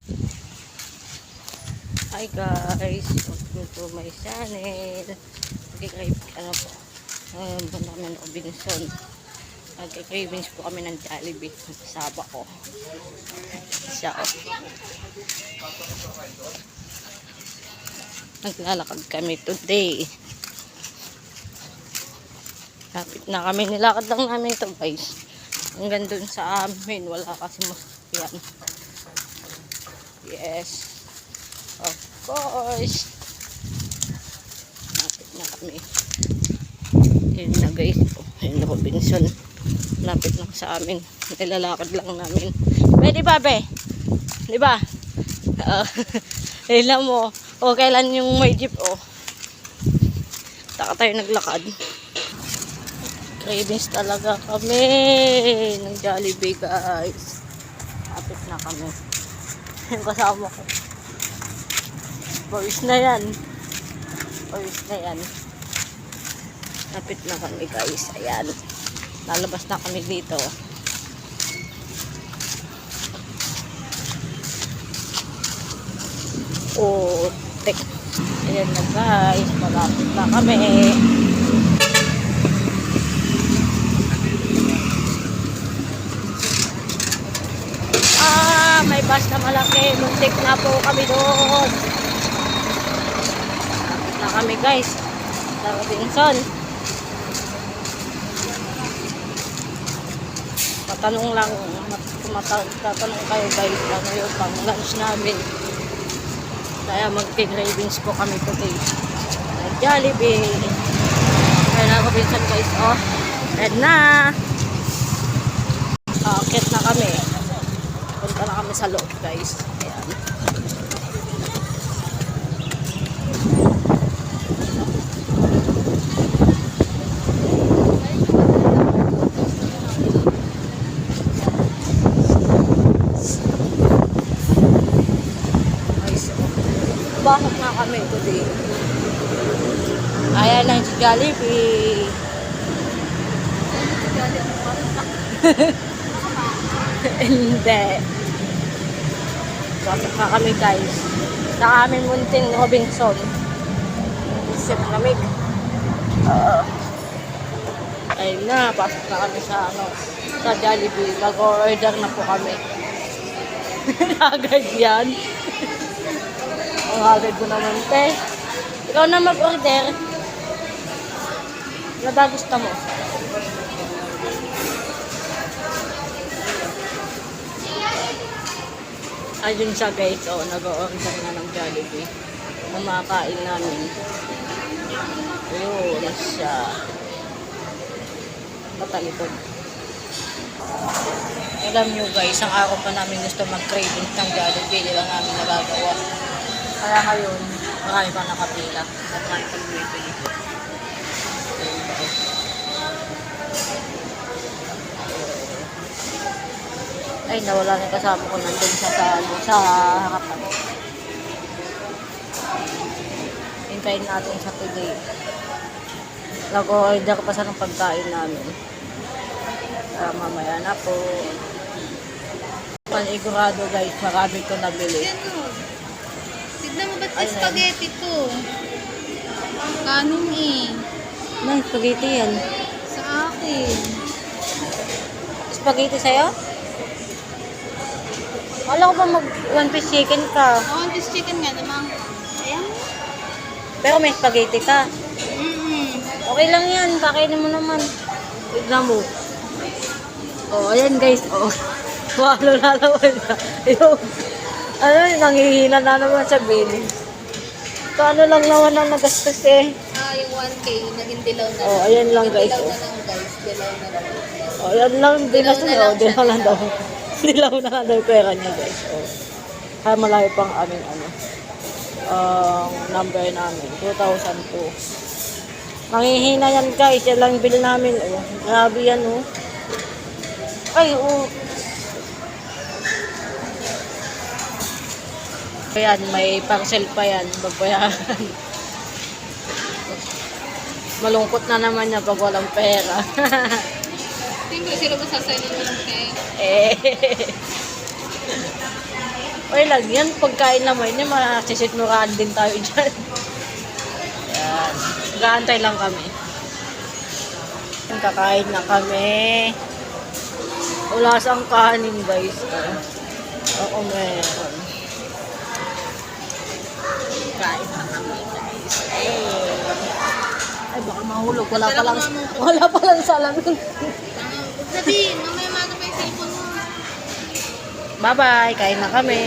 Hi guys, welcome to my channel. Nagkikrave, ano po, ba namin o Binson. Nagkikravings po kami ng Jollibee. Saba ko. Siya o. Naglalakad kami today. Lapit na kami. Nilakad lang namin ito guys. Hanggang dun sa amin. Wala kasi masakyan. Yes. Of course. Lapit na kami. Yun na guys. Yun na Robinson. Lapit lang sa amin. Nilalakad lang namin. Pwede ba be? Diba? Ilan mo. O kailan yung may jeep o. Taka tayo naglakad. Cravings talaga kami. Ng Jollibee guys. Lapit na kami. Yung kasama ko. Boys na yan. Boys na yan. Lapit na kami guys. Ayan. Lalabas na kami dito. Oh, tek. Ayan na guys. Malapit na kami. May bus na malaki. Muntik na po kami doon. Na kami guys sa Robinson. Matanong lang, tatanong kayo guys, ano yung pang lunch namin. Kaya mag-cravings po kami today. Jollibee. Kaya na Robinson guys, oh. Red na. Akit na kami. Punta na kami sa loob guys. Ayan. Bakit nga kami today? Ayan lang si Jollibee. Hindi. Bakit nga kami guys? Sa amin munting Robinson. Isip kami. Ayun na, pasok na kami sa sa Jollibee. Mag-order na po kami. Agad yan. Ang agad mo naman, te. Ikaw na mag-order. Ano ba gusto mo? Ayun siya guys, oh, nag-order na ng Jollibee. Kumakain namin. Ayun siya. Matalikod. Alam nyo guys, ang araw pa namin gusto mag-cravings ng Jollibee. Hindi lang namin nagagawa. Kaya ngayon, marami pang nakapila. At marami pang bibili. Ay, nawala na kasama ko nandun siya sa harapan. Hintayin natin sa today. Nag-order pa sa ng pagkain namin. Mamaya na po. Panigurado guys, marami ko nabili. Tignan mo ba't yung spaghetti to? Kanin eh. May spaghetti yan. Sa akin. Spaghetti sa'yo? Wala ko ba mag one piece chicken ka? One piece chicken nga naman. Ayan. Pero may spaghetti ka. Okay lang yan. Kakainin mo naman. Tignan mo. Oh, ayan guys. Oh. Walo na naman na. Yung, ano, nangihina na naman sa bill. So, ano lang naman ang nagastos eh. Yung 1K, naging dilaw na. Oh, ayan lang guys. Dilaw Oh. na lang guys. Dilaw na lang. Oh, ayan lang. Dilaw na lang siya. Dilaw na daw. Dilaw na lang daw yung pera niya guys. Oh. Kaya malayo pang aming number namin. 2002. Nangihina yan guys. Yan lang yung bill namin. Oh. Grabe yan oh. Ay oh. Ayan, may parcel pa yan. Babayaran. Malungkot na naman niya pag walang pera. Siyempre, sila masasayang ng pera. Eh. Okay lang yan, pagkain naman yun, masisitmuraan din tayo dyan. Yan. Gaantay lang kami. Kakain na kami. Wala sang kanin, guys. Ako meron. Kain na kami, guys. Ay, baka mahulog. Wala palang salamin. Sabihin, mamaya mata pa yung cellphone mo. Bye-bye. Kain na kami.